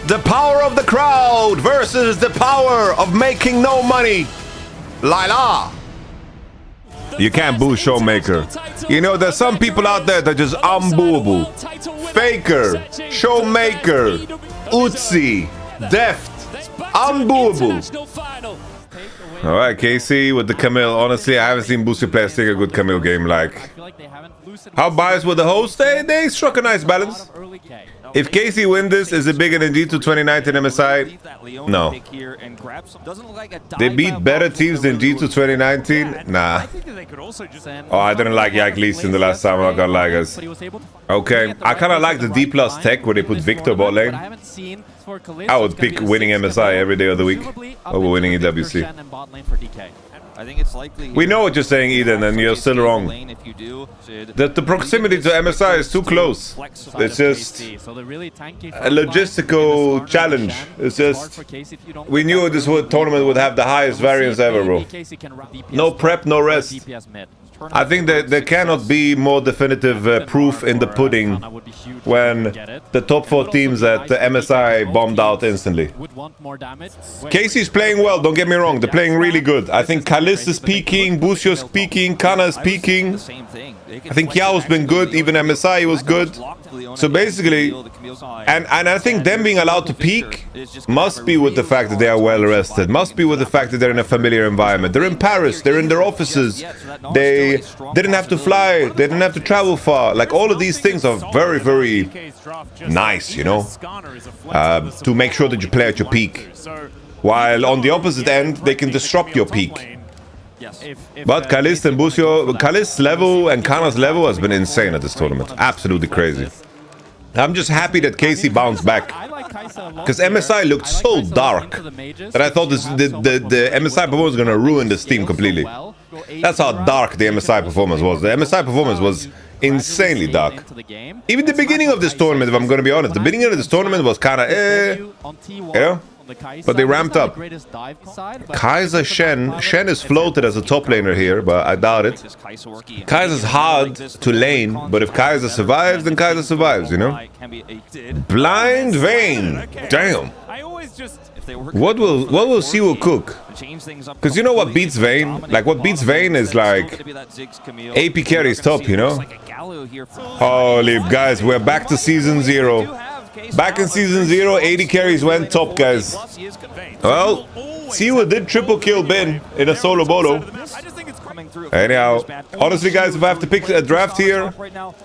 The power of the crowd versus the power of making no money. Lila. You can't boo Showmaker. You know, there's some people out there that just unbooable. Faker, Showmaker, Utsi, Deft, unbooable. Alright, Casey with the Camille. Honestly, I haven't seen Busio players take a good Camille game. Like, how biased with the host? They struck a nice balance. If Casey win this, is it bigger than G2 2019 MSI? No. They beat better teams than G2 2019? Nah. Oh, I didn't like Yike in the last time, I'm not gonna lie, guys. Okay, I kind of like the DPlus tech where they put Victor bot lane. I would pick winning MSI every day of the week over winning EWC. We know what you're saying, Eden, and you're still wrong. The proximity to MSI is too close. It's just a logistical challenge. It's just, we knew this tournament would have the highest variance ever, bro. No prep, no rest. I think that there cannot be more definitive proof in the pudding when the top 4 teams at the MSI bombed out instantly. Casey's playing well, don't get me wrong, they're playing really good. I think Caliste is peaking, Busio's peaking, Canna is peaking. I think kyeahoo's been good, even MSI was good. So basically, and I think them being allowed to peak must be with the fact that they are well rested, must be with the fact that they're in a familiar environment. They're in Paris, they're in their offices, they didn't have to fly, they didn't have to travel far. Like, all of these things are very, very nice, you know, to make sure that you play at your peak. While on the opposite end, they can disrupt your peak. But Caliste and Busio, Caliste's level and Canna's level has been insane at this tournament. Absolutely crazy. I'm just happy that Casey bounced back. Because MSI looked so dark that I thought the MSI performance was going to ruin this team completely. That's how dark the MSI performance was. The MSI performance was insanely dark. Even the beginning of this tournament, if I'm going to be honest, the beginning of this tournament was kind of you know? But they ramped up. Kaiser Shen is floated as a top laner here, but I doubt it. Kaiser's hard to lane, but if Kaiser survives, then Kaiser survives, you know? Blind Vayne. Damn. What will Siwoo cook? Because you know what beats Vayne? Like, what beats Vayne is like AP carries top, you know? Holy guys, we're back to season 0. Back in season 0, 80 carries went top, guys. Well, Siwoo did triple kill Ben in a solo bolo. Anyhow, honestly, guys, if I have to pick a draft here,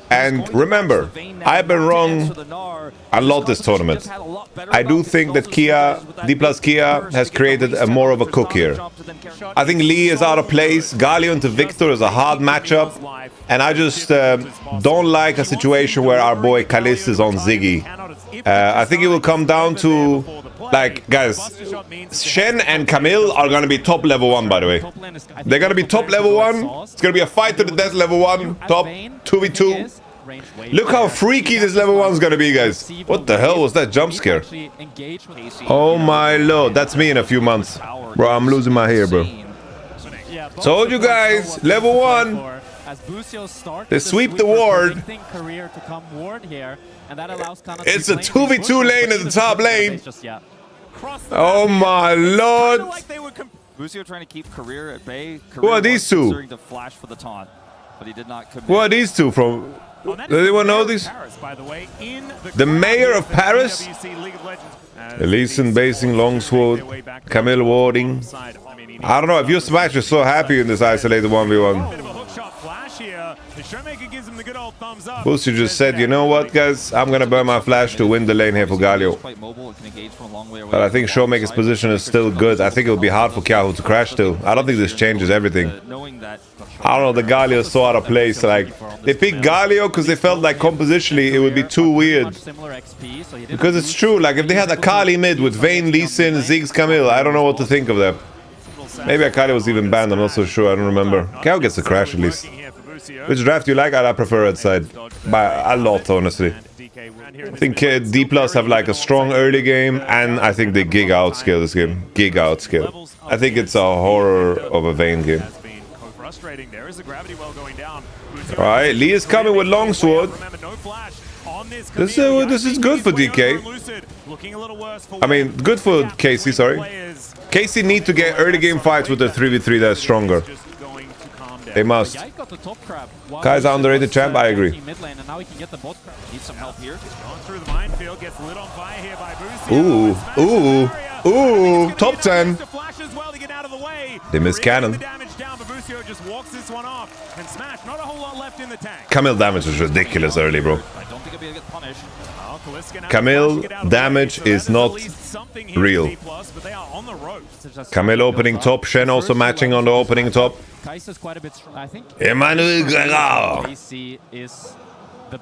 and remember, I've been wrong a lot this tournament. I do think that DPlus Kia has created a more of a cook here. I think Lee is out of place. Galleon to Victor is a hard matchup. And I just don't like a situation where our boy Caliste is on Ziggy. I think it will come down to, like, guys, Shen and Camille are going to be top level 1, by the way. They're going to be top level 1. It's going to be a fight to the death level 1, top 2v2. Look how freaky this level 1 is going to be, guys. What the hell was that jump scare? Oh my lord, that's me in a few months. Bro, I'm losing my hair, bro. Told you guys, level 1. They sweep the ward. It's a 2v2 lane at the top lane. Oh my lord. Busio trying to keep career at bay. Who are these two? Who are these two from? Does anyone know these? The mayor of Paris? Elisen basing longsword. Camille warding. I don't know if your Smash is so happy in this isolated 1v1. Busio just said, you know what, guys? I'm gonna burn my flash to win the lane here for Galio. But I think Showmaker's position is still good. I think it will be hard for kyeahoo to crash still. I don't think this changes everything. I don't know, the Galio is so out of place. Like, they picked Galio because they felt like compositionally it would be too weird. Because it's true, like if they had Akali mid with Vayne, Lee Sin, Ziggs, Camille, I don't know what to think of that. Maybe Akali was even banned, I'm not so sure, I don't remember. kyeahoo gets a crash at least. Which draft do you like? I prefer red side. By a lot, honestly. I think DPlus have like a strong early game, and I think they gig outscale this game. Gig outscale. I think it's a horror of a Vayne game. Alright, Lee is coming with longsword. This is good for DK. I mean, good for KC, sorry. KC need to get early game fights with their 3v3 that's stronger. They must. Kai's underrated champ, I agree. Ooh, ooh, ooh, top 10. They miss cannon. Camille damage is ridiculous early, bro. Camille damage is not real. Camille opening top, Shen also matching on the opening top. Emmanuel Gregor,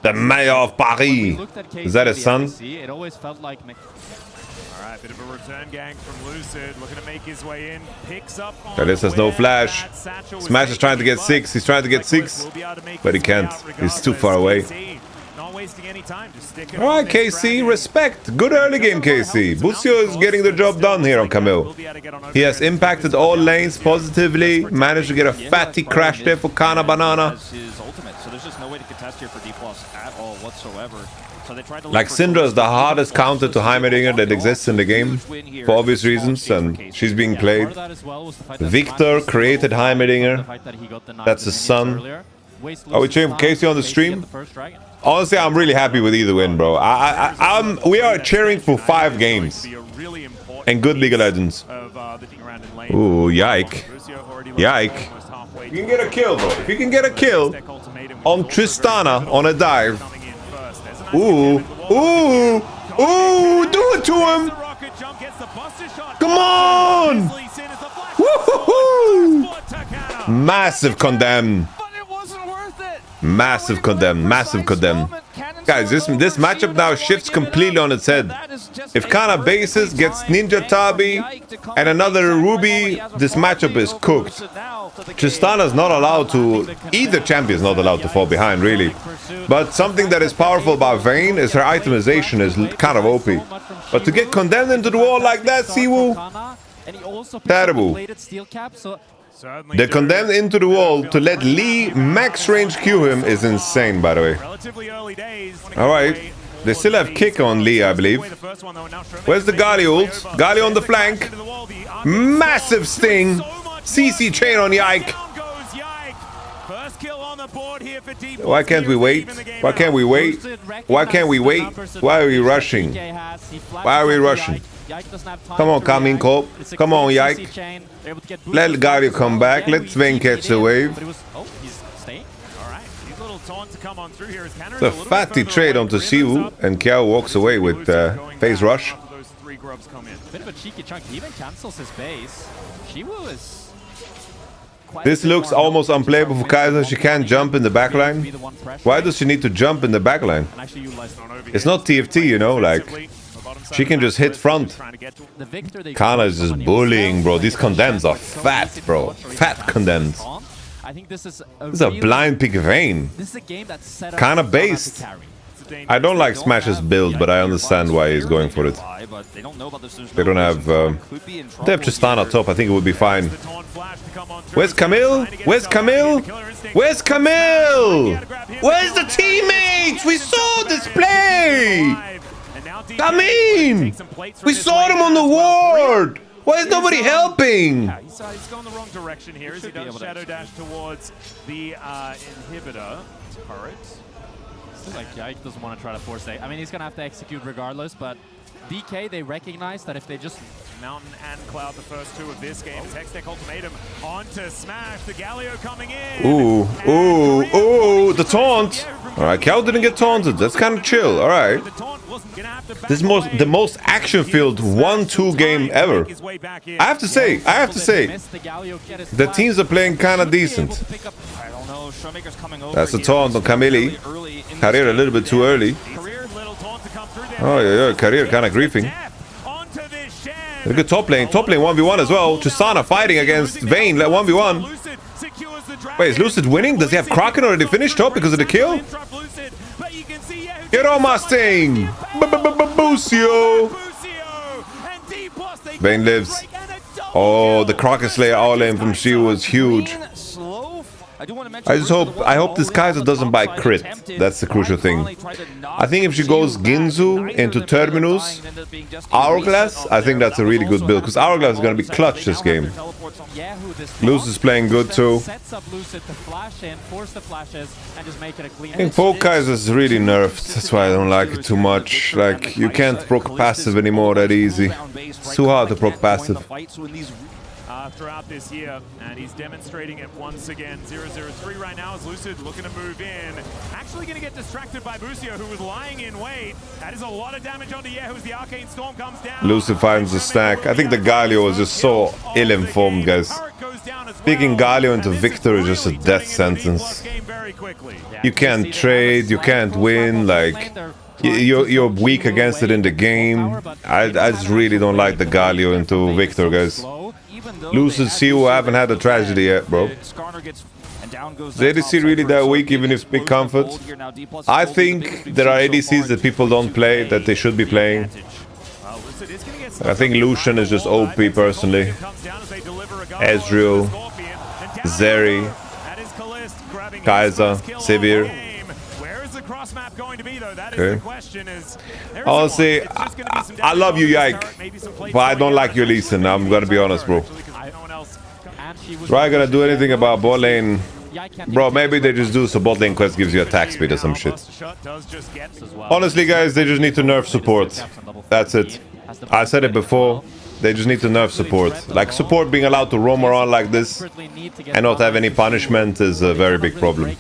the mayor of Paris. Is that his son? Alright, bit of a return gang from Lucid, looking to make his way in, picks up on Caliste has no flash. Smash is trying to get 6, he's trying to get 6, but he can't, he's too far away. Alright, KC, respect. Good early game, KC. Busio is getting the job done here on Camille. He has impacted all lanes positively, managed to get a fatty crash there for Canna Banana. So there's just no way to contest here for DPlus at all whatsoever. Like Syndra is the hardest counter to Heimerdinger that exists in the game, for obvious reasons, and she's being played. Victor created Heimerdinger. That's his son. Are we cheering for Casey on the stream? Honestly, I'm really happy with either win, bro. We are cheering for 5 games and good League of Legends. Ooh, Yike. Yike. You can get a kill, bro. If you can get a kill on Tristana on a dive. Ooh, ooh, ooh, do it to him. Come on. Woohoo! Massive condemn. Massive condemn, massive condemn. Guys, this matchup now shifts completely on its head. If Canna bases, gets Ninja Tabi and another Ruby, this matchup is cooked. Tristana's not allowed to, either champion is not allowed to fall behind, really. But something that is powerful about Vayne is her itemization is kind of OP. But to get condemned into the wall like that, Siwoo, terrible. They're condemned into the wall to let Lee max range Q him is insane, by the way. Alright, they still have kick on Lee, I believe. Where's the Gali ult? Gali on the flank. Massive sting. CC chain on Yike. Why can't we wait? Why can't we wait? Why can't we wait? Why are we rushing? Why are we rushing? Come on, Karmine Corp. Come on, Yike. Let Gario come back. Let Sven catch the wave. The fatty trade onto Siwoo, and Kiao walks away with phase rush. Bit of a cheeky chunk. He even cancels his base. Siwoo is... This looks almost unplayable for Kaiser. She can't jump in the backline. Why does she need to jump in the backline? It's not TFT, you know, like... She can just hit front. Canna is just bullying, bro. These condemns are fat, bro. Fat condemns. This is a blind pick Vayne. Canna based. I don't like Smash's build, but I understand why he's going for it. They don't have... they have Tristana top. I think it would be fine. Where's Camille? Where's Camille? Where's Camille? Where's the teammates? We saw this play! Come in! We saw them on the ward! Why is nobody helping? He's going the wrong direction here as he does shadow dash towards the inhibitor turret. Seems like Yike doesn't want to try to force it. I mean, he's going to have to execute regardless, but DK, they recognize that if they just... Mountain and Cloud, the first 2 of this game. Hextech Ultimatum onto Smash. The Galio coming in. Ooh, ooh, ooh, the taunt. Alright, Cal didn't get taunted. That's kind of chill. Alright. This is the most action-filled 1-2 game ever. I have to say, the teams are playing kind of decent. That's a taunt on Camille. Career a little bit too early. Oh, yeah, Career kind of griefing. Look at top lane 1v1 as well. Tristana fighting against Vayne, 1v1. Wait, is Lucid winning? Does he have Kraken already finished top because of the kill? Get on my sting! Busio! Vayne lives. Oh, the Kraken Slayer all in from Siwoo was huge. I hope this Kaiser doesn't buy crit. That's the crucial thing. I think if she goes Ginzu into Terminus, Hourglass, I think that's a really good build, because Hourglass is going to be clutch this game. Lucid is playing good too. I think Folk Kaiser is really nerfed, that's why I don't like it too much. Like, you can't proc passive anymore that easy. It's too hard to proc passive. Throughout this year, and he's demonstrating it once again. 0-0-3 right now as Lucid looking to move in. Actually going to get distracted by Busio, who was lying in wait. That is a lot of damage onto Yahoo as the Arcane Storm comes down. Lucid finds the stack. I think the Galio is just so ill-informed, guys. Picking Galio into Victor is just a death sentence. You can't trade, you can't win, like... You're weak against it in the game. I just really don't like the Galio into Victor, guys. Lucid Siwoo haven't had a tragedy yet, bro. Is ADC really that weak, even if big comfort? I think there are ADCs that people don't play, that they should be playing. I think Lucian is just OP, personally. Ezreal, Zeri, Kaiser, Severe. Okay. Honestly, I love you, Yike, but I don't like your Lee Sin. I'm gonna be honest, bro. Try gonna do anything about bot lane, bro? Maybe they just do so bot lane quest gives you attack speed or some shit. Honestly, guys, they just need to nerf support. That's it. I said it before. They just need to nerf support. Like, support being allowed to roam around like this and not have any punishment is a very big problem.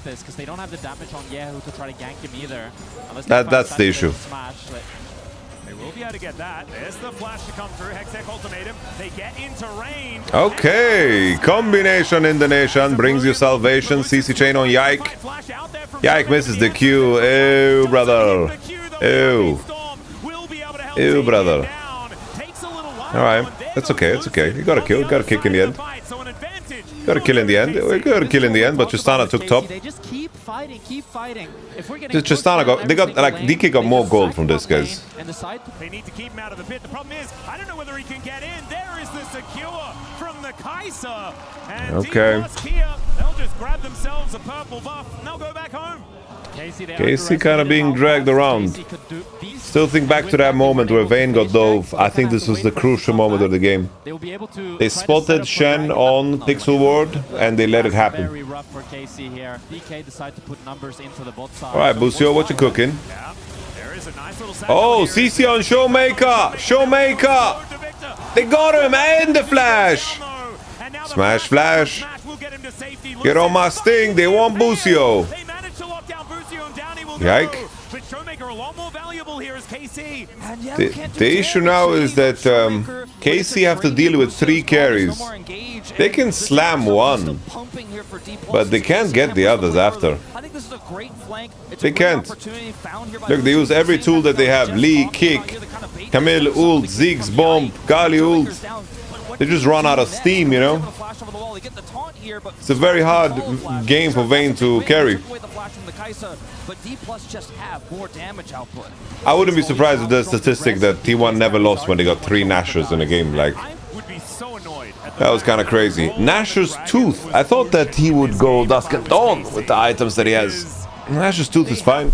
That's the issue. Okay, combination in the nation brings you salvation. CC chain on Yike. Yike misses the Q. Ew, brother. Ew. Ew, brother. Alright, that's okay, it's okay. You got a kill, you got a kick in the end. Got a kill in the end. We got a kill in the end, but Tristana took top. Just keep fighting, keep fighting. If we're getting Tristana got, they got, like, DK got more gold from this, guys. They need to keep him out of the pit. The problem is, I don't know whether he can get in. There is the secure from the Kaiser. And DPlus Kia, they'll just grab themselves a purple buff and they'll go back home. Casey kind of being dragged around. Still think back to that moment where Vayne got dove. I think this was the crucial moment of the game. They spotted Shen on Pixel Ward and they let it happen. Alright, Busio, what you cooking? Oh, CC on Showmaker! Showmaker! They got him and the flash! Smash flash! Get on my sting, they want Busio! Yike. The issue now is that KC have to deal with 3 carries. They can slam one, but they can't get the others after. They can't. Look, they use every tool that they have. Lee, kick, Camille ult, Ziggs bomb, Gali ult. They just run out of steam, you know? It's a very hard game for Vayne to carry. I wouldn't be surprised with the statistic that T1 never lost when they got 3 Nashers in a game. Like, that was kind of crazy. Nashor's Tooth. I thought that he would go Dusk and Dawn with the items that he has. Nashor's Tooth is fine.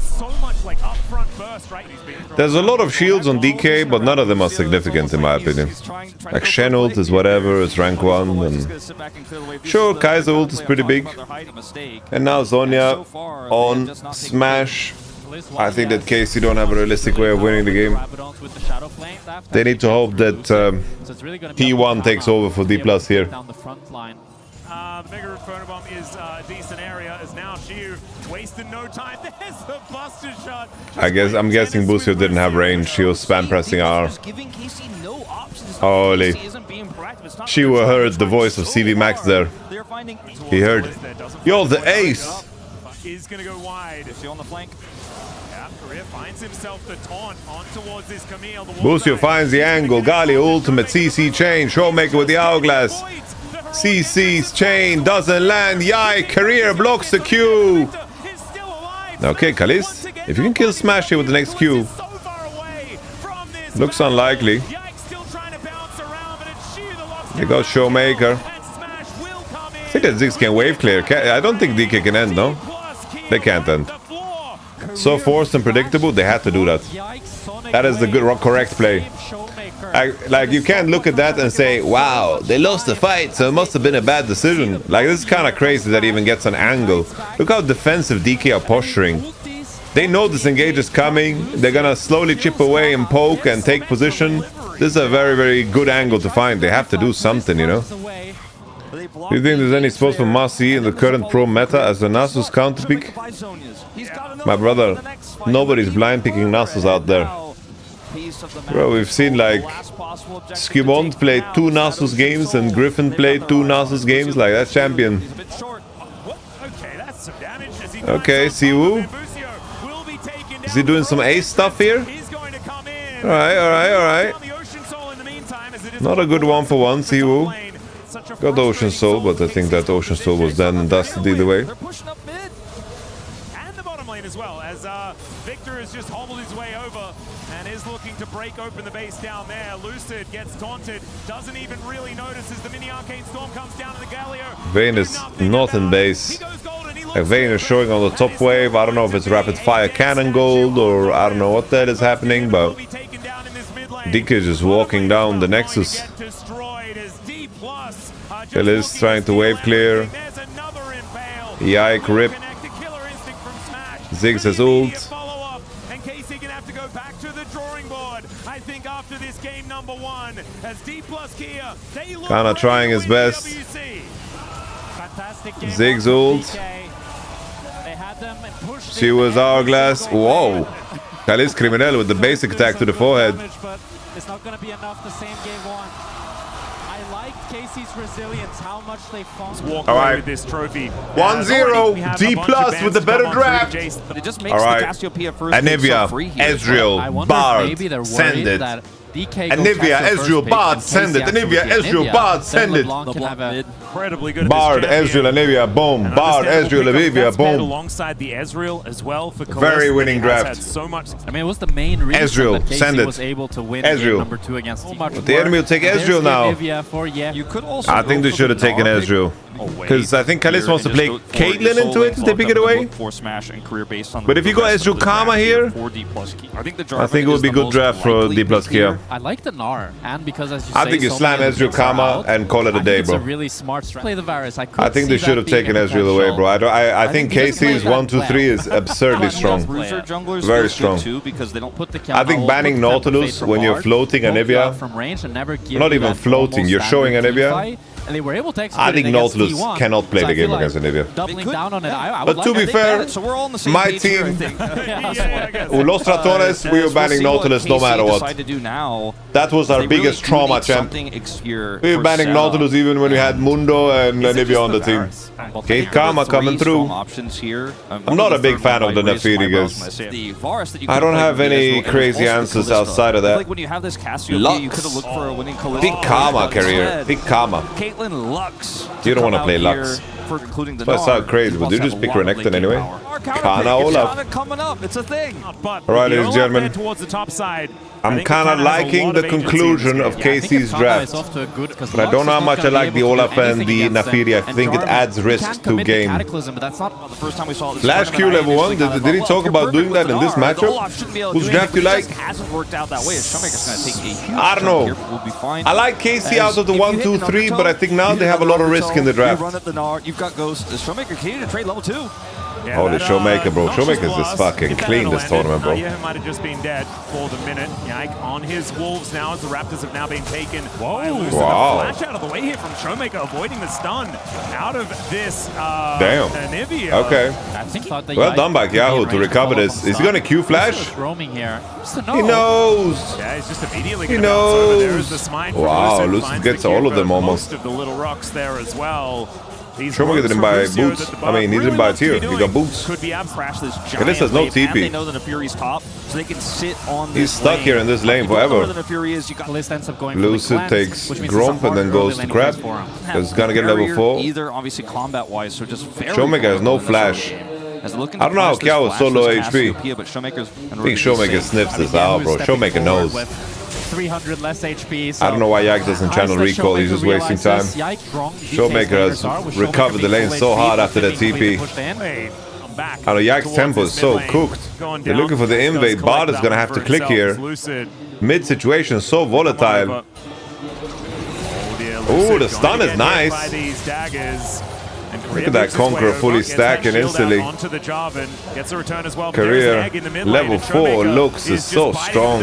There's a lot of shields on DK, but none of them are significant in my opinion. Like Shen ult is whatever, it's rank 1, and sure, Kaiser ult is pretty big. And now Zhonya on Smash. I think that KC don't have a realistic way of winning the game. They need to hope that T1 takes over for DPlus here. The Mega Phonobomb is a decent area as now Siwoo wasting no time. There's the buster shot. I'm guessing Busio didn't have range. She was spam pressing R. Holy. Siwoo heard the voice of CVMax there. He heard. Yo, the ace! Is gonna go wide. On the flank. Finds himself the taunt on towards this Camille. Busio finds the angle. Gali ultimate CC chain. Showmaker with the hourglass. CC's chain doesn't land. Yike career blocks the Q. Okay, Caliste, if you can kill Smash here with the next Q, looks unlikely. They got Showmaker. I think that Ziggs can wave clear. I don't think DK can end, no? They can't end. So forced and predictable, they had to do that. That is the good, correct play. Like, you can't look at that and say, wow, they lost the fight, so it must have been a bad decision. Like, this is kind of crazy that he even gets an angle. Look how defensive DK are posturing. They know this engage is coming. They're gonna slowly chip away and poke and take position. This is a very, very good angle to find. They have to do something, you know? Do you think there's any spots for Masi in the current pro meta as the Nasus counter pick? My brother, nobody's blind picking Nasus out there. Bro, we've seen like Skimond play 2 Nasus games and Griffin played 2 Nasus games. Like, that's champion. Okay, Siwoo. Is he doing some ace stuff here? Alright, alright, alright. Not a good 1-for-1, Siwoo. Got Ocean Soul, but I think that Ocean Soul was done and dusted either way. And the bottom lane as well, as Victor has just hobbled his way over and is looking to break open the base down there. Lucid gets taunted, doesn't even really notice as the mini Arcane Storm comes down to the Galio. Vayne is not in base. Like, Vayne is showing on the top wave. I don't know if it's rapid fire cannon gold or I don't know what that is happening, but DK is just walking down the Nexus. Caliste trying to wave clear. Yike rip. Ziggs has ult. Canna trying his best. Ziggs ult. She was Hourglass. Whoa. Caliste Criminel with the basic attack to the forehead. It's not going to be enough to same game one. I liked KC's resilience, how much they fought. All right, with this trophy. 1-0, DPlus with the better draft. It just makes all right, the Cassiopeia first Anivia, Ezreal, Bard, send it. Anivia, Ezreal, Bard, send it. Anivia, Ezreal, Bard, send it. Incredibly good. Bard, Ezreal, Anivia, boom. Bard, Ezreal, Anivia, boom. Alongside the Ezreal as well for Caliste. Very winning draft. So much. I mean, it was the main reason Ezreal, that send KC it. was able to win Ezreal. game number 2 against But the enemy will take Ezreal now. You could also I think they should have taken Ezreal. Because I think Caliste wants to play Caitlyn into it if they pick it away. But if you go Ezreal Karma here, I think it would be a good draft for DPlus Kia. I like the Gnar, and because as you I say, think you so slam many Ezreal Karma and call it a day, it's a bro. really smart play the Varus. I think they should have taken Ezreal away, bro. I think KC's 1-2-3 is absurdly strong. Very strong. I think banning Nautilus when you're floating Anivia, not even floating, you're showing Anivia. And they were able to I think Nautilus cannot play the game against Anivia. Doubling down on it, But to be fair, my team, Los Ratones, we were banning Nautilus no matter what. That was our biggest trauma, champ. We were banning Nautilus even when we had Mundo and Anivia on the team. Okay, Karma coming through. I'm not a big fan of the Nafiri, guys. I don't have any crazy answers outside of that. Lux. Pick Karma, career. Pick Karma. Lux. You don't want to play Lux. That sounds crazy, but you just pick Renekton anyway. Canna Olaf. Coming up, it's a thing. Alright, ladies and gentlemen. Towards the top side. I'm kind of liking the conclusion of KC's draft. But I don't know how much I like the Olaf and the Nafiri. I think it adds risk to game. Flash Q level 1? Did he talk about doing that in this matchup? Whose draft you like? I don't know. I like KC out of the 1-2-3, but I think now they have a lot of risk in the draft. You've got Ghost. Is Showmaker continuing to trade level 2? Yeah, holy Showmaker, bro. Showmaker's just fucking clean this tournament, bro. Yeah, might have just been dead for the minute. Yike on his wolves now as the Raptors have now been taken. Whoa. Wow. Flash out of the way here from Showmaker, avoiding the stun out of this damn. Anivia. Okay. Well done by kyeahoo to recover this. Is he gonna Q flash? Roaming here. He knows. Yeah, he's just immediately he knows. Wow, Lucid gets all of them almost. Most of the little rocks there as well. Showmaker didn't buy boots. I mean, he didn't buy tier. He got boots. Caliste has no TP. He's stuck here in this lane forever. Lucid takes Gromp and then goes to Crab. He's gonna get level 4. Showmaker has no flash. I don't know how kyeahoo is so low HP. I think Showmaker sniffs this out, bro. Showmaker knows. 300 less HP. So I don't know why Yike doesn't channel recall. He's just wasting time. Showmaker has recovered the lane so hard after that TP. I know Yike's tempo is so cooked. They're looking for the invade. Bard is gonna have to click here. Mid situation is so volatile. Oh, the stun is nice. Look at that Conqueror fully stacking instantly. Career level 4 looks is so strong.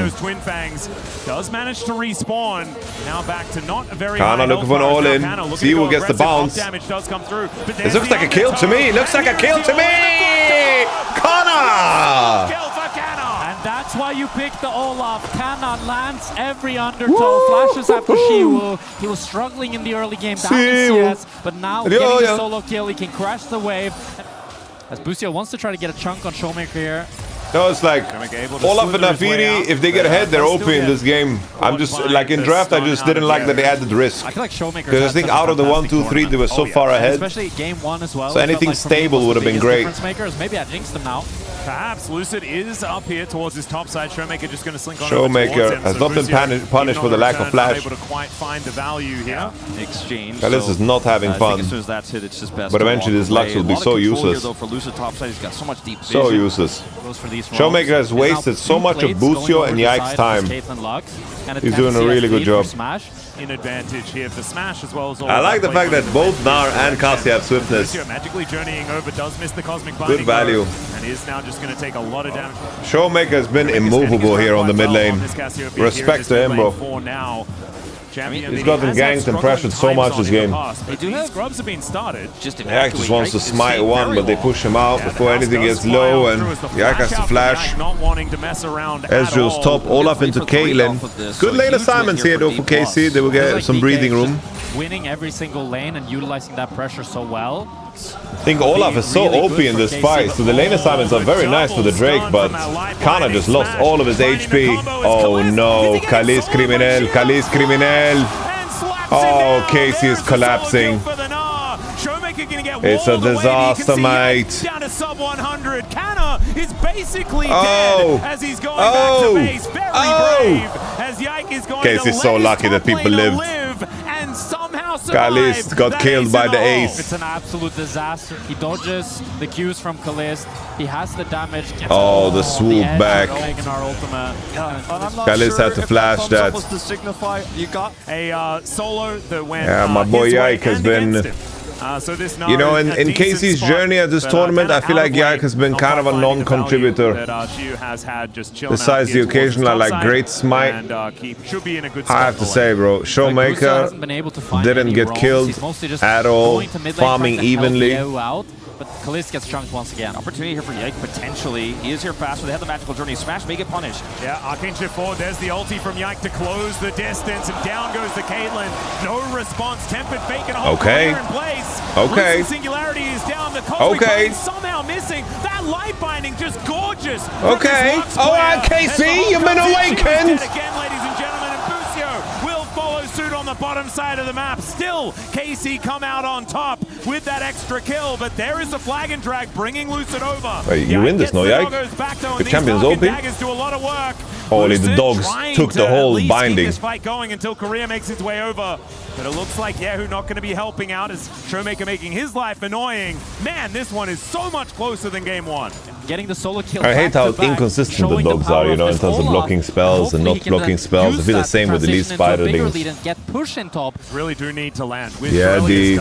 Does manage to respawn. Now back to not a very Canna looking for an all-in. Siwoo gets the bounce. This looks like a kill to me. Looks like a kill to me. Canna! And that's why you picked the Olaf. Canna lands every undertow, flashes after Siwoo. He was struggling in the early game down in CS, but now getting the solo kill, he can crash the wave. As Busio wants to try to get a chunk on Showmaker here. No, it's like Olaf and Nafiri, if they get ahead, they're OP in this game. I'm just like in draft, I just didn't like that they added risk. I feel like Showmaker, because I think out of the 1, 2, 3, they were so far ahead. Especially game 1 as well. So anything stable would have been great. Makers. Maybe I jinxed them now. Perhaps Lucid is up here towards his top side. Showmaker just going to slink on. Showmaker has not been punished for the lack of flash. Able to quite find the value here. Exchange. Caliste is not having fun. As soon as that's hit, it's just best. But eventually this Lux will be so useless. For Lucid top side, he's got so much deep vision. So useless. Showmaker has wasted so much of Busio and Yike's time. He's doing a really good job. In advantage here for Smash as well as all. I like the fact that both Gnar and Kasi have swiftness. Magically journeying over, does miss the cosmic good value. And is now just going to take a lot of damage. Showmaker has been immovable here on the mid lane. Respect to him, bro. He's gotten ganked and pressured so much this game. Scrubs have been started. Yike just wants to smite one, but they push him out before anything gets low, and Yike has to flash. Ezreal's top, Olaf into Caitlyn. Good lane assignments here though for KC. They will get some breathing room. Winning every single lane and utilizing that pressure so well. I think Olaf is so OP in this fight, so the lane assignments are very nice for the Drake, but Canna just lost all of his HP. Oh no, Caliste criminel, Caliste criminel. Oh, Casey is collapsing. It's a disaster, mate. Down to sub 100. Canna is basically dead as he's going back to base. Very brave as Yike is going Casey's so lucky that people lived. And somehow Caliste got killed by the ace. It's an absolute disaster. He dodges the Qs from Caliste. He has the damage. Oh, the swoop back. Caliste had to flash that. To signify you got a solo that went. Yeah, my boy Yike has been. You know, in Casey's journey at this tournament, I feel like Yike has been kind of a non-contributor. Besides the occasional like great smite, I have to say, bro, Showmaker didn't get killed at all, farming evenly. But Caliste gets chunked once again. Opportunity here for Yike, potentially. He is here faster. They have the magical journey. Smash may get punished. Yeah, Arcane Shift forward. There's the ulti from Yike to close the distance. And down goes the Caitlyn. No response. Tempered fake and a whole corner in place. Okay. Lucid Singularity is down. The Cosmic Binding somehow missing. That light binding just gorgeous. Okay. All right, KC, you've been awakened. Again, ladies and gentlemen, and Busio will follow suit on the bottom side of the map. Still, KC come out on top with that extra kill, but there is the flag and drag bringing Lucid over. Wait, you win this, no, Yike? The champion's OP. Holy, the dogs took the whole binding. This fight going until Korea makes its way over. But it looks like kyeahoo not going to be helping out as Showmaker making his life annoying. Man, this one is so much closer than game 1. Getting the solo kill. I hate how inconsistent the dogs are, you know, in terms of blocking spells and not blocking spells. I feel the same with the Elite Spider things. Really do need to land. Yeah, the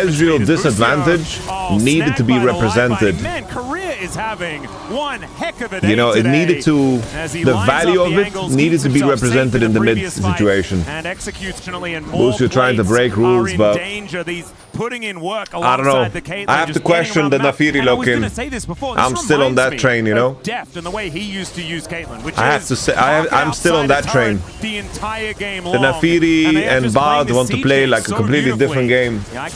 Ezreal disadvantage needed to be represented. Man, Korea is having one heck of a day. You know, it needed to, the value of it needed to be represented in the mid situation. Busio trying to break rules, but I don't know. I have to question the Nafiri lock-in. I'm still on that train, you know. I have to say, I'm still on that train. The Nafiri and Bard want to play like a completely different game. I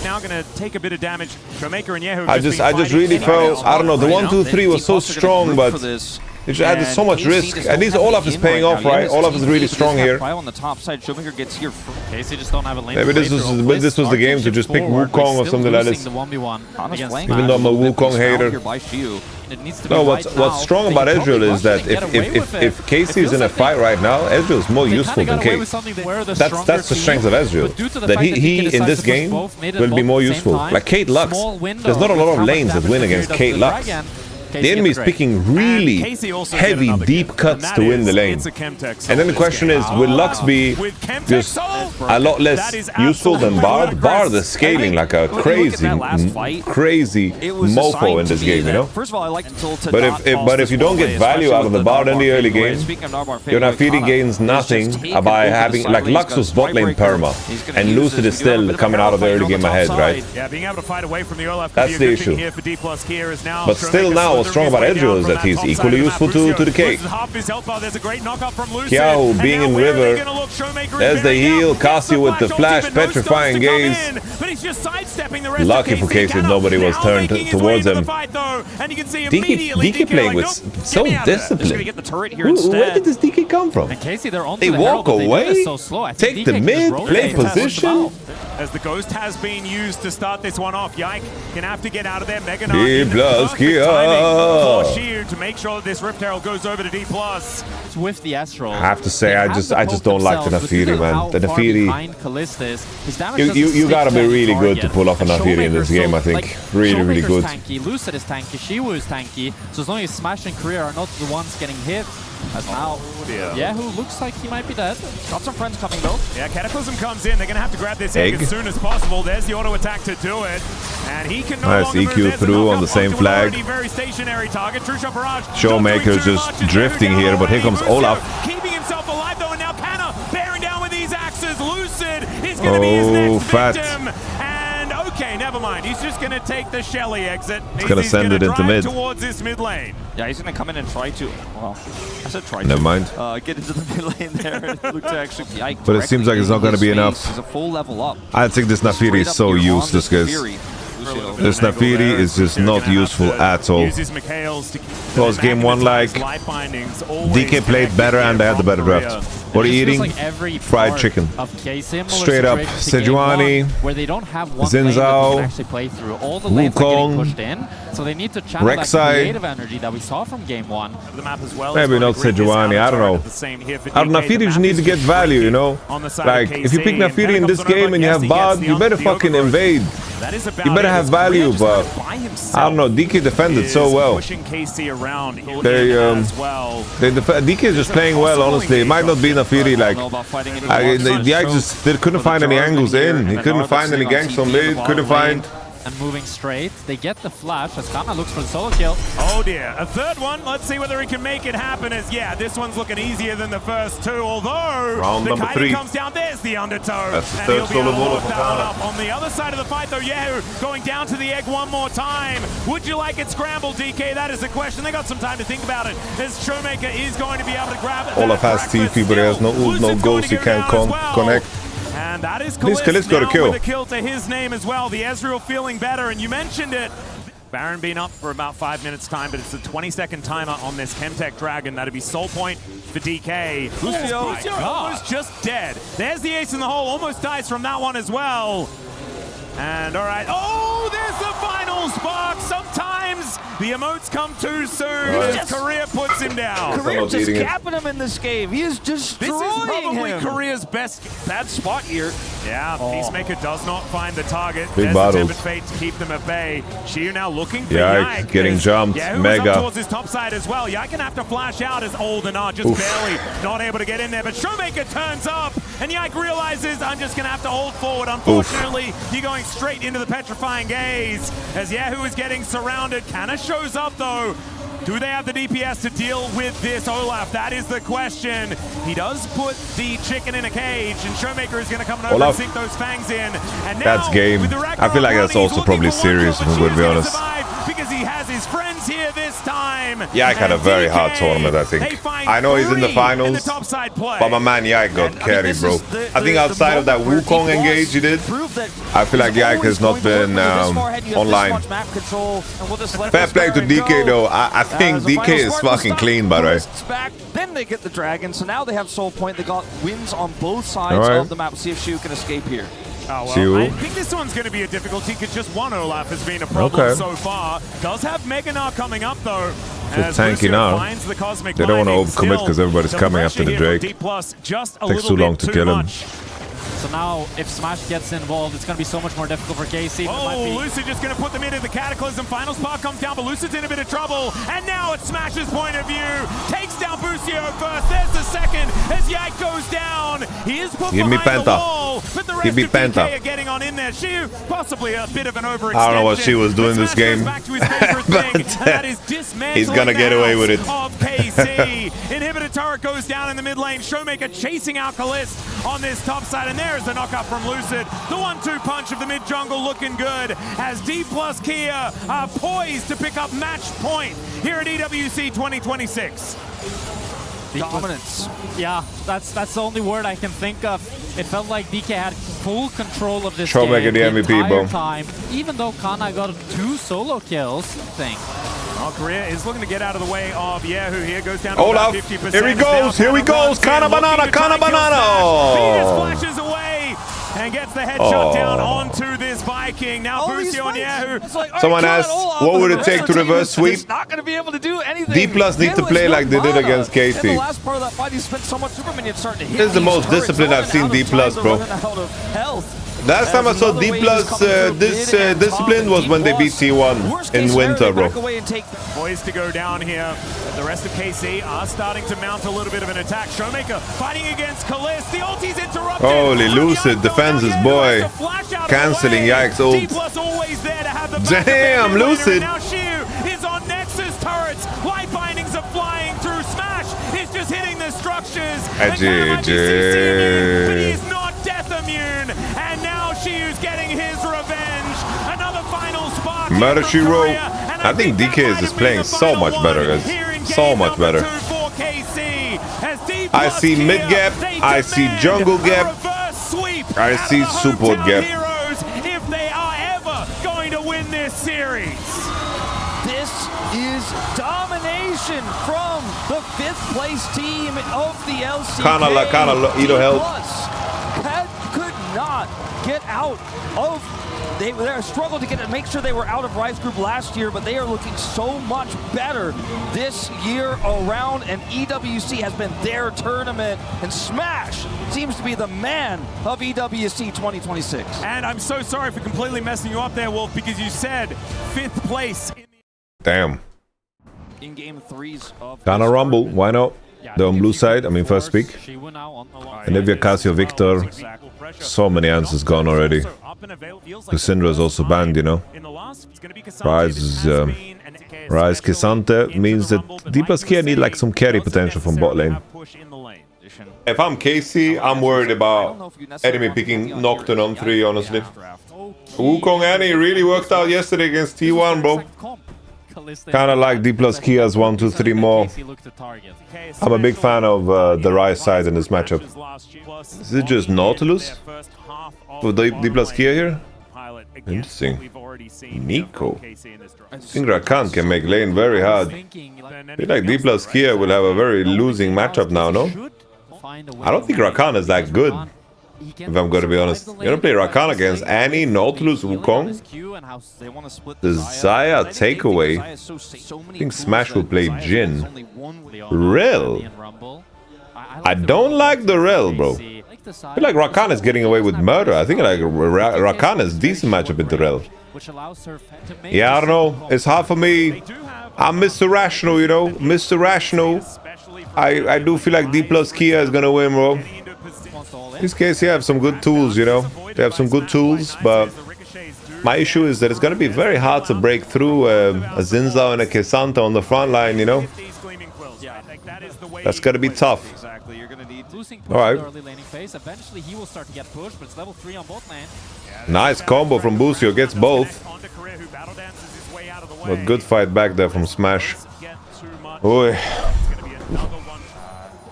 just really felt, I don't know, the 1, 2, 3 was so strong, but It just added so much risk. At least Olaf is paying off, right? Olaf is really strong here. On the top side, Showmaker gets here. Casey just don't have a lane. Maybe this was the game to just pick Wukong or something like this. Even though I'm a Wukong hater. No, what's strong about Ezreal is that if Casey is in a fight right now, Ezreal is more useful than Kate. That's the strength of Ezreal. That he in this game will be more useful. Like Kate Lux, there's not a lot of lanes that win against Kate Lux. The enemy is picking really heavy, deep cuts to win the lane. And then the question is, will Lux be just a lot less useful than Bard? Bard is scaling like a crazy mofo in this game, you know? But if you don't get value out of the Bard in the early game, your Nafiri gains nothing by having, like Lux was bot lane perma, and Lucid is still coming out of the early game ahead, right? That's the issue. But still now, what's strong about Ezreal is that he's equally useful to the Cake. kyeahoo being in river. There's the heal. Cassie with the flash, petrifying gaze. Lucky for Casey nobody was turned towards him. DK playing with so disciplined. Where did this DK come from? They walk away, take the mid, play position. As the Ghost has been used to start this one off, Yike gonna have to get out of there. DPlus Kia to make sure that this Rift Herald goes over to DPlus. With the Astral, I have to say, I just don't like the Nafiri, man. The Nafiri, you gotta be really good to pull off a Nafiri in this game, I think. Really good. Tanky, Lucid is tanky, Siwoo is tanky, so as long as Smash and Korea are not the ones getting hit, as now, kyeahoo looks like he might be dead. Got some friends coming though. Yeah, Cataclysm comes in. They're going to have to grab this egg as soon as possible. There's the auto attack to do it. And he can no longer EQ through on the same flag. Very stationary target. Showmaker just drifting here, but here comes Olaf. Keeping himself alive though, and now Canna bearing down with these axes. Lucid is going to be his next victim. Okay, never mind. He's just going to take the Shelly exit. He's going to send it into mid. Towards this mid lane. Yeah, he's going to come in and try to, well, I said try never to. mind. Get into the mid lane there. Look to actually Yike. But it seems like it's not going to be enough. He's a full level up. I think this Nafiri is so useless, guys. This Nafiri is just not useful at all. Close game one like DK played better and they had the better draft. What are you eating? Fried chicken. Straight up. Sejuani, Zinzao, Wukong, so they need to channel that creative energy that we saw from game one. Maybe not Sejuani, I don't know. Out of Nafiri you just need to get value, you know? Like, if you pick Nafiri in this game and you have Bard, you better fucking invade. You better have value, but I don't know. DK defended so well. DK is just playing well, honestly. It might not be Nafiri. Like, they couldn't find any angles in. He couldn't find any ganks on mid. Couldn't find. And moving straight, they get the flash as Canna looks for the solo kill. Oh dear, a third one. Let's see whether he can make it happen. As yeah, this one's looking easier than the first two. Although round number 3 comes down, there's the undertow. That's the third solo ball for Canna. On the other side of the fight, though, kyeahoo going down to the egg one more time. Would you like it scrambled, DK? That is the question. They got some time to think about it. As Showmaker is going to be able to grab it. Olaf has TP, but he has no ult, no ghost. He can't connect. And that is Caliste got a kill. With a kill to his name as well. The Ezreal feeling better, and you mentioned it. Baron being up for about 5 minutes time, but it's a 20-second timer on this Chemtech Dragon. That'd be soul point for DK. Busio almost just dead. There's the ace in the hole. Almost dies from that one as well. And all right. Oh, there's the final spark. Sometimes the emotes come too soon. As Korea puts him down. Korea just capping him in this game. He is destroying him. This is probably Korea's best bad spot here. Yeah, Peacemaker does not find the target. Big There's battles. the Fate to keep them at bay. Shio now looking for Yike, getting jumped. Yeah, Mega. up towards his top side as well. Yike gonna have to flash out as old and just barely not able to get in there. But Showmaker turns up, and Yike realizes I'm just gonna have to hold forward. Unfortunately, you're going straight into the petrifying gaze as kyeahoo is getting surrounded. Canna shows up though. Do they have the DPS to deal with this Olaf? That is the question. He does put the chicken in a cage, and Showmaker is going to come over and sink those fangs in. And now, that's game. I feel like that's also probably serious, if I'm going to be honest. Because he has has his friends here this time. Yike had a very hard tournament, I think. I know he's in the finals, but my man Yike got carried, bro. I think outside of that Wukong engage he did, I feel like Yike has not been online. Fair play to DK though. I think DK is fucking clean, by the way. Then they get the dragon, so now they have soul point. They got wins on both sides of the map. See if Siwoo can escape here. Oh, well, I think this one's going to be a difficulty because just one Olaf has been a problem so far. Does have Meganar coming up though. Just tanky now. They don't want to overcommit because everybody's coming after the Drake. Takes too long to kill him. So now, if Smash gets involved, it's going to be so much more difficult for KC. Oh, Lucid just going to put them into the Cataclysm. Final spot comes down, but Lucid's in a bit of trouble. And now it's Smash's point of view. Takes down Busio first. There's the second as Yike goes down. He is put behind the wall, but the rest of DK are getting on in there. Siwoo, possibly a bit of an overextension. I don't know what she was doing this game. Back to his favorite thing, and that is dismantling he's going to get away with it. Of KC. Inhibitor turret goes down in the mid lane. Showmaker chasing out Caliste on this top side, and there's the knockup from Lucid. The 1-2 punch of the mid jungle looking good as DPlus Kia are poised to pick up match point here at EWC 2026. Dominance. Yeah, that's the only word I can think of. It felt like DK had full control of this Showmaker game the MVP, bro. time, even though Canna got 2 solo kills. Korea is looking to get out of the way of kyeahoo here. Goes down to Olaf, 50%. here he goes, here he goes. Canna banana, Canna banana. Venus flashes away and gets the headshot down onto this Viking. Now Busio and kyeahoo. Like, someone asked, what would it take to reverse sweep? He's not going to be able to do anything. DPlus need to play like they did against KC. In the last part of that fight, he spent so much super minions starting to hit. This is the most disciplined I've seen DPlus, bro. Last time I saw DPlus this discipline was when they beat T1 in winter, bro. Poised to go down here. The rest of KC are starting to mount a little bit of an attack. Showmaker fighting against Caliste. The ulti's interrupted. Holy Lucid defends his boy. Canceling Yike's ult. Damn, Lucid. Now Siwoo is on Nexus turrets. Light bindings are flying through. Smash is just hitting the structures. GG. But he is not death immune. And now Siwoo's getting his revenge. Another final spark. Murder She Wrote. I think DK is just playing so much better, guys. So much better. I see mid gap. I see jungle gap. I see support gap. If they are ever going to win this series. This is domination from the 5th place team of the LCK. Canna, Edo help. Could not get out of. They struggled to make sure they were out of Rise Group last year, but they are looking so much better this year around, and EWC has been their tournament, and Smash seems to be the man of EWC 2026. And I'm so sorry for completely messing you up there, Wolf, because you said 5th place. Damn. In game 3s of Canna Rumble, why not? They're on blue side, I mean first pick. Olivia, Casio, Victor. So many answers gone already. Cassandra is also banned, you know. Rise Kissante means that DPlus Kia need like some carry potential from bot lane. If I'm KC, I'm worried about enemy picking Nocturne on 3, honestly. Wukong Annie really worked out yesterday against T1, bro. Kinda like DPlus Kia's 1, 2, 3 more. I'm a big fan of the Rise side in this matchup. Is it just Nautilus with DPlus Kia here? Interesting. Nico. I think Rakan can make lane very hard. I feel like DPlus Kia will have a very losing matchup now, no? I don't think Rakan is that good, if I'm gonna be honest. You're gonna play Rakan against Annie, Nautilus, Wukong? The Xayah takeaway. I think Smash will play Jin. Rel? I don't like the Rel, bro. I feel like Rakan is getting away with murder. I think like Rakan is decent matchup with the Rel. Yeah, I don't know. It's hard for me. I'm Mr. Rational, you know. Mr. Rational. I do feel like DPlus Kia is gonna win, bro. In this case, they have some good tools, you know. They have some good tools, but my issue is that it's gonna be very hard to break through a Zinzao and a Kessanta on the front line, you know. That's gonna be tough. Alright. Nice combo from Busio, gets both. But good fight back there from Smash. Oi.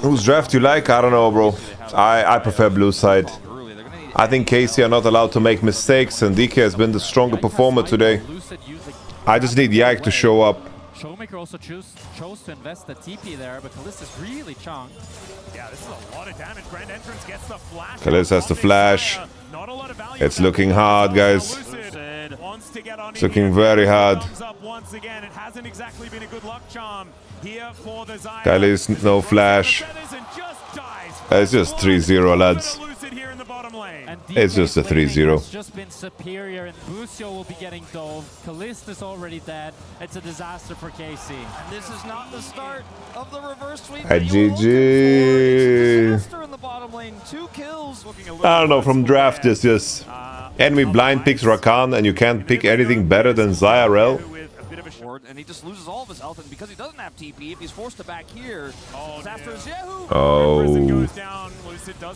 Whose draft you like? I don't know, bro. I prefer blue side. I think KC are not allowed to make mistakes, and DK has been the stronger performer today. I just need Yike to show up. Showmaker also chose to invest the TP there, but Caliste is really chunked. Yeah, this is a lot of damage. Grand Entrance gets the flash. Caliste has the flash. It's looking hard, guys. It's looking very hard. Caliste, no flash. It's just 3-0, lads. It's just a 3-0. It's just been superior, and Busio will be getting dove. Caliste is already dead. It's a disaster for KC. And this is not the start of the reverse sweep. GG. In the bottom lane, 2 kills. I don't know, from draft it's just enemy blind picks Rakan and you can't pick anything better than Zyrel. And he just loses all of his health, and because he doesn't have TP, if he's forced to back here,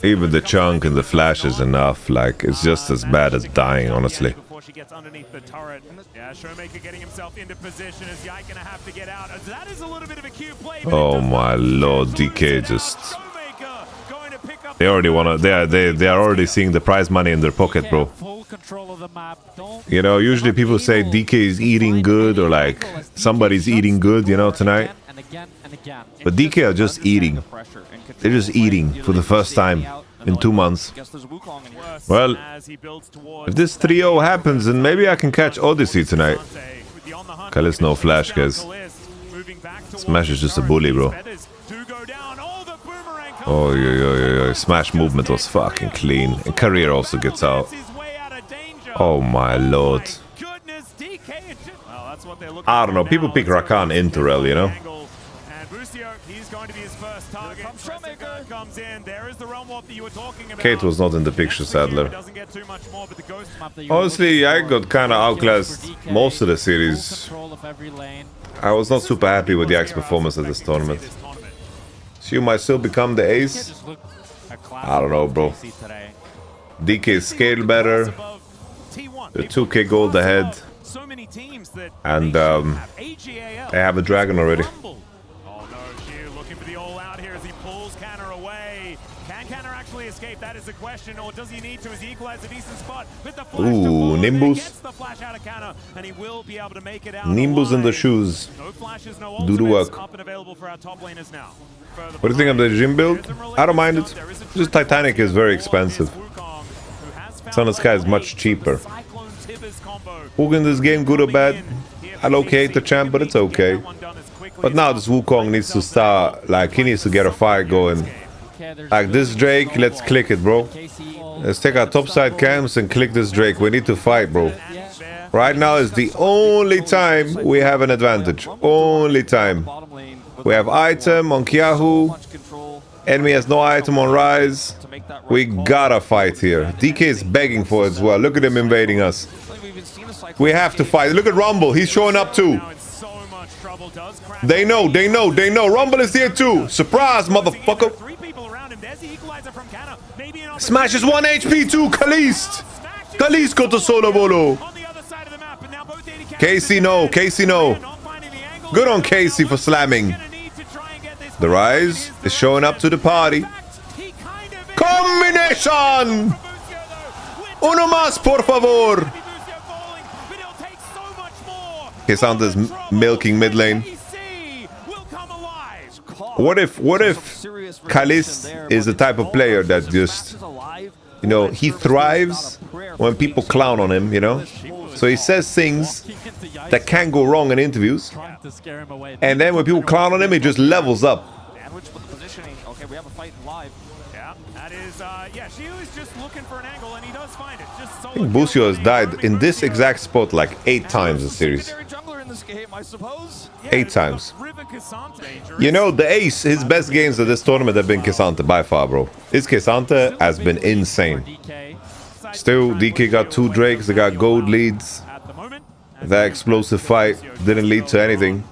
Even the chunk and the flash is enough. Like, it's just as bad as dying, honestly. Showmaker getting himself into position as Yike gonna have to get out. That is a little bit of a cute play. Oh my lord, DK just... They already wanna... They are already seeing the prize money in their pocket, bro. You know, usually people say DK is eating good, or like somebody's eating good, you know, tonight. But DK are just eating. They're just eating for the first time in 2 months. Well, if this 3-0 happens, then maybe I can catch Odyssey tonight. Caliste no flash, guys. Smash is just a bully, bro. Oh, yeah. Smash movement was fucking clean. And Career also gets out. Oh my lord. I don't know, people pick Rakan into Rel, you know? Kate was not in the picture, Sadler. Honestly, I got kinda outclassed most of the series. I was not super happy with Yike's performance at this tournament. So you might still become the ace? I don't know, bro. DK scaled better. The 2k gold ahead. And they have a dragon already. Oh no, Siwoo looking for the all-out here as he pulls Canna away. Can Canna actually escape? That is the question. Or does he need to as he equalizes a decent spot? With the flash ooh, Nimbus. Gets the flash out of Canna, and he will be able to make it out Nimbus in the shoes. No flashes, no do the work. up and available for our top laners now. What do you think of the gym build? I don't mind it. Just Titanic is very expensive. Sun and Sky is much cheaper. Who in this game, good or bad? I locate the champ, but it's okay. But now this Wukong needs to start, like, he needs to get a fight going. Like this Drake, let's click it, bro. Let's take our topside camps and click this Drake. We need to fight, bro. Right now is the only time we have an advantage. Only time. We have item on kyeahoo. Enemy has no item on Rise. We gotta fight here. DK is begging for it as well. Look at him invading us. We have to fight. Look at Rumble. He's showing up too. They know. Rumble is here too. Surprise, motherfucker. Smash is 1 HP too. Caliste. Caliste got the solo bolo. KC no. Good on KC for slamming. The Rise is showing up to the party. Combination! Uno más, por favor! K'Sante's milking mid lane. What if Caliste is the type of player that just, you know, he thrives when people clown on him, you know? So he says things that can go wrong in interviews. And then when people clown on him, he just levels up. Okay, we have a fight live. Yeah, that is, Siwoo is just looking for an angle, and he does find it. Just I think Busio has died in this exact spot like 8 times in series. Game, I suppose. 8 times. You know, the ace, his best games at this tournament have been K'Sante by far, bro. His K'Sante has been insane. Still, DK got 2 Drakes, they got gold leads. That explosive fight didn't lead to anything.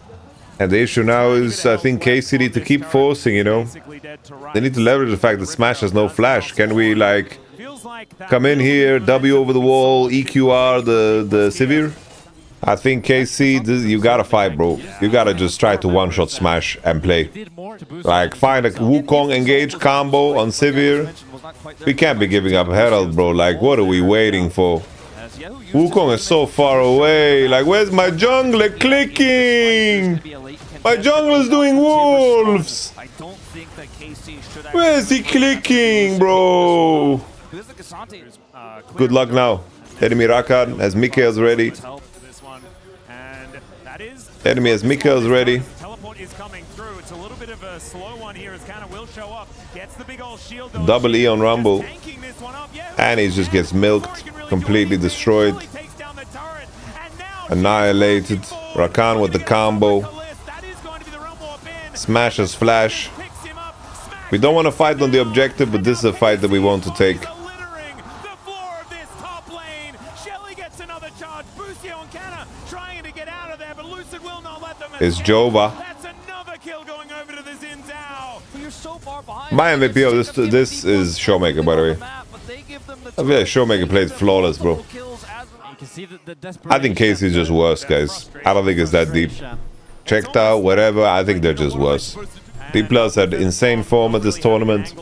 And the issue now is, I think KC need to keep forcing, you know. They need to leverage the fact that Smash has no flash. Can we, like, come in here, W over the wall, EQR the Sivir? I think KC, you gotta fight, bro. You gotta just try to one-shot smash and play. Like, find a Wukong engage combo on Sivir. We can't be giving up Herald, bro. Like, what are we waiting for? Wukong is so far away. Like, where's my jungler clicking? My jungler's doing wolves. Where's he clicking, bro? Good luck now. Enemy Rakan has Mikhail's ready. Enemy has Mikhail's ready. Teleport is coming through. It's a little bit of a slow one here as Canna will show up. Gets the big old shield. Double E on Rumble. And he just gets milked. Completely destroyed. Annihilated. Rakan with the combo. Smashes Flash. We don't want to fight on the objective, but this is a fight that we want to take. It's Jova. My MVP of this is Showmaker, by the way. I feel like Showmaker played flawless, bro. I think Casey's just worse, guys. I don't think it's that deep. Checked out, whatever, I think they're just worse. DPlus had insane form at this tournament.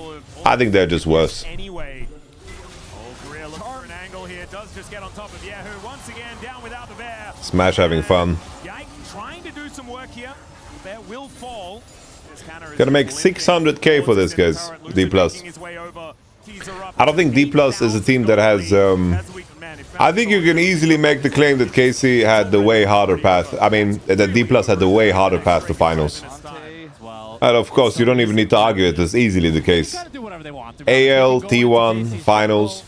I think they're just worse. Smash having fun. Gonna make 600k for this, guys. DPlus. I don't think DPlus is a team that has I think you can easily make the claim that KC had the way harder path. I mean, that DPlus had the way harder path to finals. And of course, you don't even need to argue it. It's easily the case. AL, T1, finals.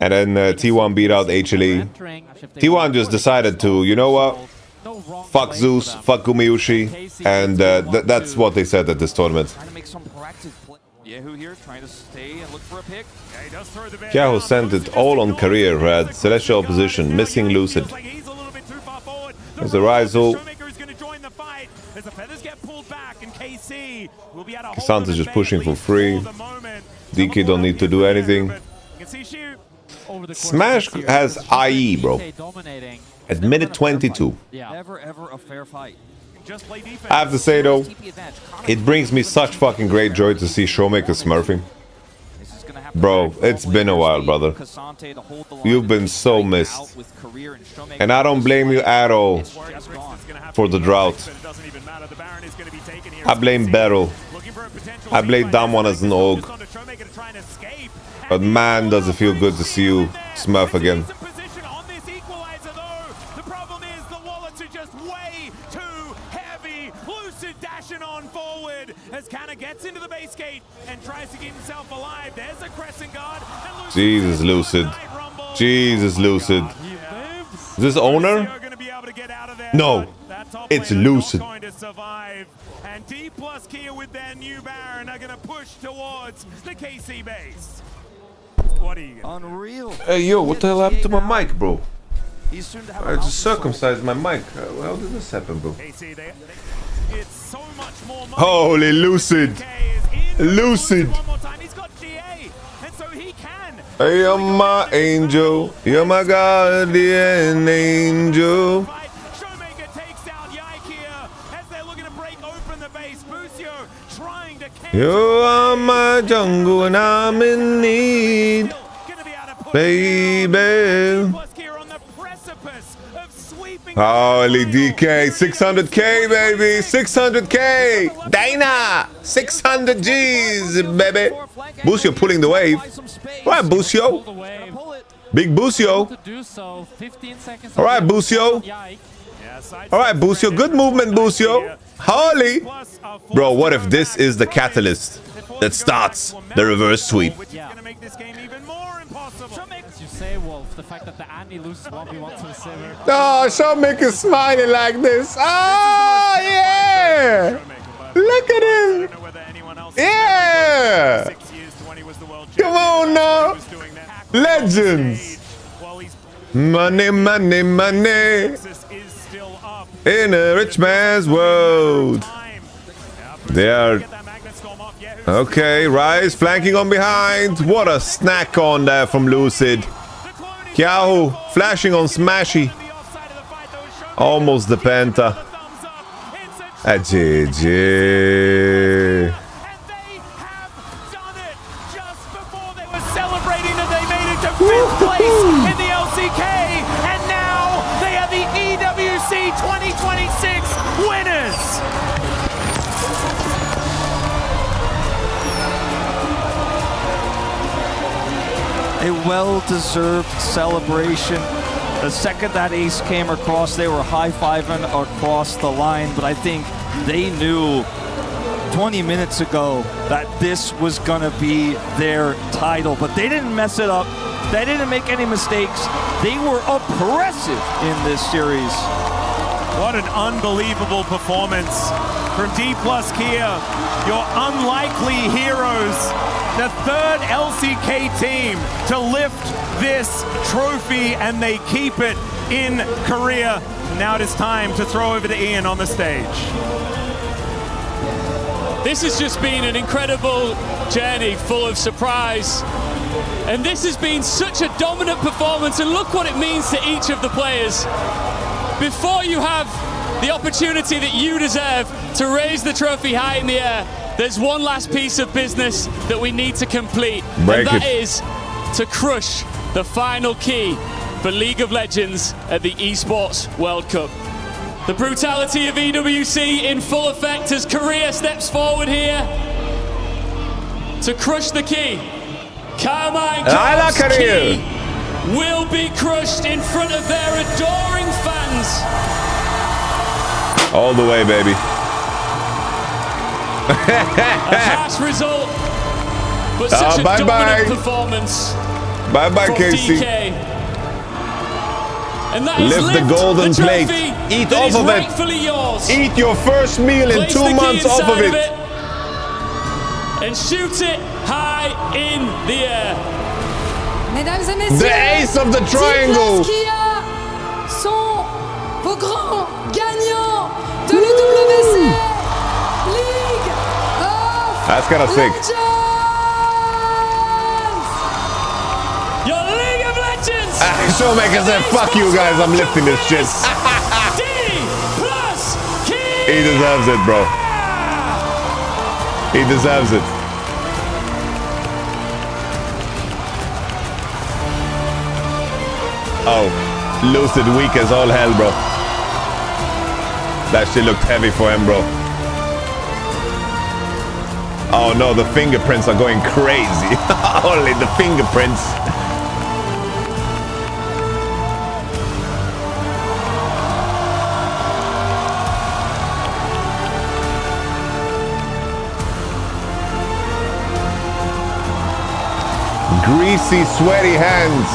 And then T1 beat out HLE. T1 just decided to, you know what? Fuck Zeus, fuck Gumayushi. And that's what they said at this tournament. kyeahoo sent it all on career, had Celestial opposition, missing Lucid. There's a Rizal. Santa's just pushing for free. DK don't need to do anything. Smash has IE, bro. At minute 22. I have to say though, it brings me such fucking great joy to see Showmaker smurfing. Bro, it's been a while, brother. You've been so missed. And I don't blame you at all for the drought. I blame Beryl. I blame Damwon as an org. But man, does it feel good to see you smurf again. As Canna gets into the base gate and tries to keep himself alive. There's a crescent guard. And Jesus, Lucid. Jesus, Lucid. Is this owner? No, it's Lucid. And DPlus Kia with their new Baron are going to push towards the KC base. What are you going to do? Unreal. Hey, yo, what the hell happened to my mic, bro? I just circumcised my mic. How did this happen, bro? It's so much more money. Holy Lucid! Lucid! Hey, you're my angel. You're my guardian angel. Showmaker takes out Yike as they're looking to break open the base. Busio trying to cancel. You are my jungle and I'm in need. Baby. Holy DK, 600k baby, 600k! Dana, 600 G's baby. Busio pulling the wave. Alright Busio. Big Busio. Alright Busio. Alright Busio, good movement Busio. Holy. Bro, what if this is the catalyst that starts the reverse sweep? The fact that the Andy loses 1v1 to the Sivir. Oh, Showmaker smiling like this. Oh, yeah! Look at him! Yeah! Come on now! Legends! Money, money, money! In a rich man's world. They are... Okay, Rise flanking on behind. What a snack on there from Lucid. kyeahoo flashing on Smashy. Almost the Penta. At GG. And they have done it just before they were celebrating that they made it to 5th place in the LCK. And now they are the EWC 2026 winners. A well-deserved celebration. The second that ace came across, they were high-fiving across the line, but I think they knew 20 minutes ago that this was gonna be their title, but they didn't mess it up. They didn't make any mistakes. They were oppressive in this series. What an unbelievable performance from DPlus Kia, your unlikely heroes, the 3rd LCK team to lift this trophy, and they keep it in Korea. And now it is time to throw over to Ian on the stage. This has just been an incredible journey full of surprise. And this has been such a dominant performance, and look what it means to each of the players. Before you have the opportunity that you deserve to raise the trophy high in the air, there's one last piece of business that we need to complete, and that is to crush the final key for League of Legends at the Esports World Cup. The brutality of EWC in full effect as Korea steps forward here to crush the key. Karmine Corp's key will be crushed in front of their adoring fans. All the way, baby. A harsh result, but such a dominant performance. Bye-bye, Casey. DK. And that Lift the golden plate. Eat off of it. Yours. Eat your first meal in 2 months off of it. And shoot it high in the air. Mesdames et messieurs, the ace of the triangle. DPlus Kia sont vos grands gagnants de l'EWC League of That's kind of sick. Legends. Your League of Legends. Showmaker said, fuck you guys, I'm lifting this shit. DPlus Kia. He deserves it, bro. He deserves it. Oh, Lucid weak as all hell, bro. That shit looked heavy for him, bro. Oh no, the fingerprints are going crazy. Only the fingerprints. Greasy, sweaty hands.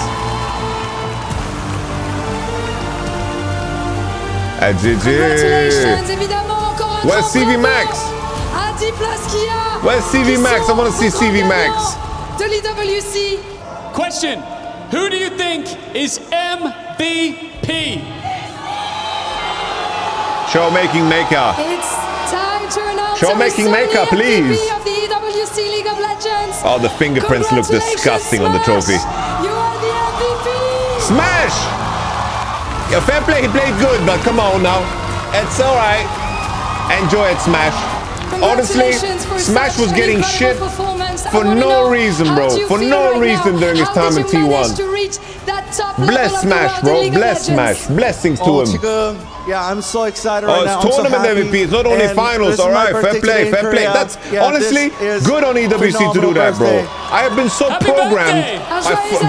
Congratulations, évidemment, encore un Where's CVMax? à DPlus Kia. Where's CVMax? I want to see CVMax. De l'EWC. Question: who do you think is MVP? Showmaking maker. It's time to announce Showmaking maker, please. MVP of the EWC League of Legends. Oh, the fingerprints look disgusting on the trophy. You are the MVP. Smash! Yeah, fair play, he played good, but come on now. It's alright. Enjoy it, Smash. Honestly, Smash was getting shit for no reason, bro. For no reason during his time in T1. Bless Smash, bro. Bless Smash. Blessings to him. Yeah, I'm so excited right now. Oh, it's tournament MVP. It's not only finals. All right, fair play, fair play. That's honestly good on EWC to do that, bro. I have been so programmed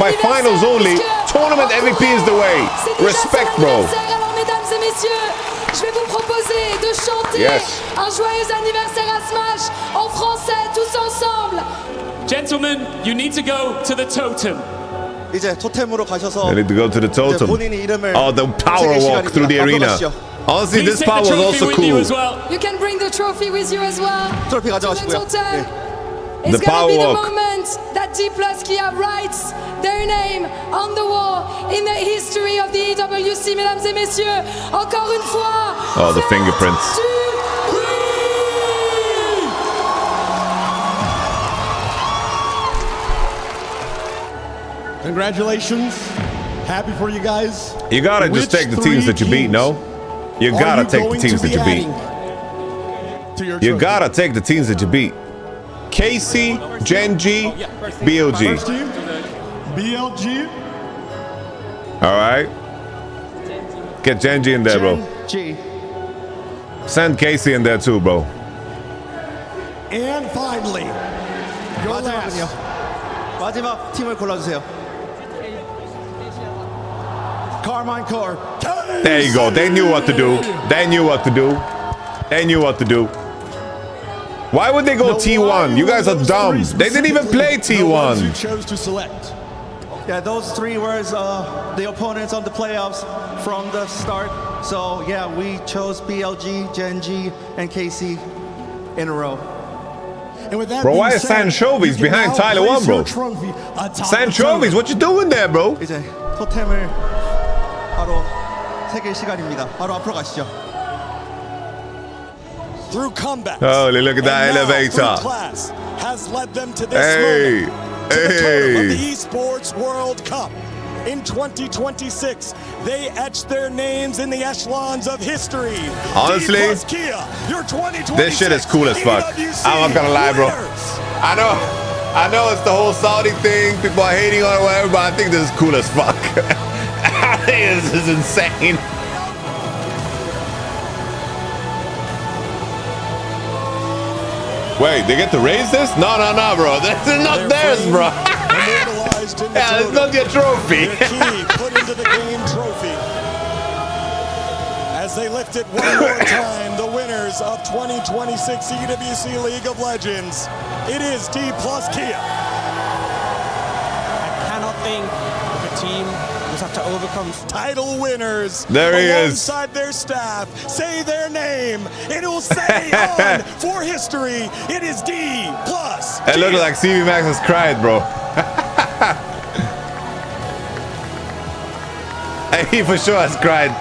by finals only. Tournament MVP is the way. Respect, bro. Je vais vous proposer de chanter un joyeux anniversaire à Smash en français tous ensemble. Gentlemen, you need to go to the totem. 이제 토템으로 가셔서 I need to go to the totem. Oh, the power walk through the arena. Honestly, this power was also cool. You can bring the trophy with you as well. 트로피 가져가시고요. It's The gonna power be the walk. moment that DPlus Kia writes their name on the wall in the history of the EWC, mesdames et messieurs. Encore une fois. Oh, the fingerprints. 2, 3. Congratulations. Happy for you guys. You gotta just take the teams that you beat, no? You gotta take the teams that you beat. You gotta take the teams that you beat. KC, GENG, BLG. First team, BLG. All right. Get GENG in there, bro. Send KC in there too, bro. And finally, your last. 마지막 팀을 골라주세요. Karmine Corp. There you go. They knew what to do. They knew what to do. They knew what to do. Why would they go T1? You guys are dumb. They didn't even play T1. You chose to select. Yeah, those three were the opponents on the playoffs from the start. So yeah, we chose BLG, GENG, and KC in a row. And with that Bro, why is said, Sanchovis you can behind now Tyler place 1, bro? your trophy atop the Sanchovis, what you doing there, bro? 이제 토템을 바로 새길 시간입니다. 바로 앞으로 가시죠. through comeback. Holy, look at that elevator. Class has led them to this Hey, moment, to the tournament of the hey. Esports World Cup. In 2026, they etched their names in the echelons of history. Honestly, DPlus Kia, your 2026 This shit is cool as fuck. I'm not gonna lie, bro. winners. I know it's the whole Saudi thing. People are hating on it, whatever, but I think this is cool as fuck. I think this is insane. Wait, they get to raise this? No, bro. This is not theirs, bro. Yeah, it's not your trophy. Their key put into the game trophy. As they lift it one more time, the winners of 2026 EWC League of Legends. It is DPlus Kia. I cannot think of a team who's have to overcome Title winners. There he is. Alongside their staff, say their name. It will say on for history. It is DPlus Kia. It looks like CVMax has cried, bro. He for sure has cried.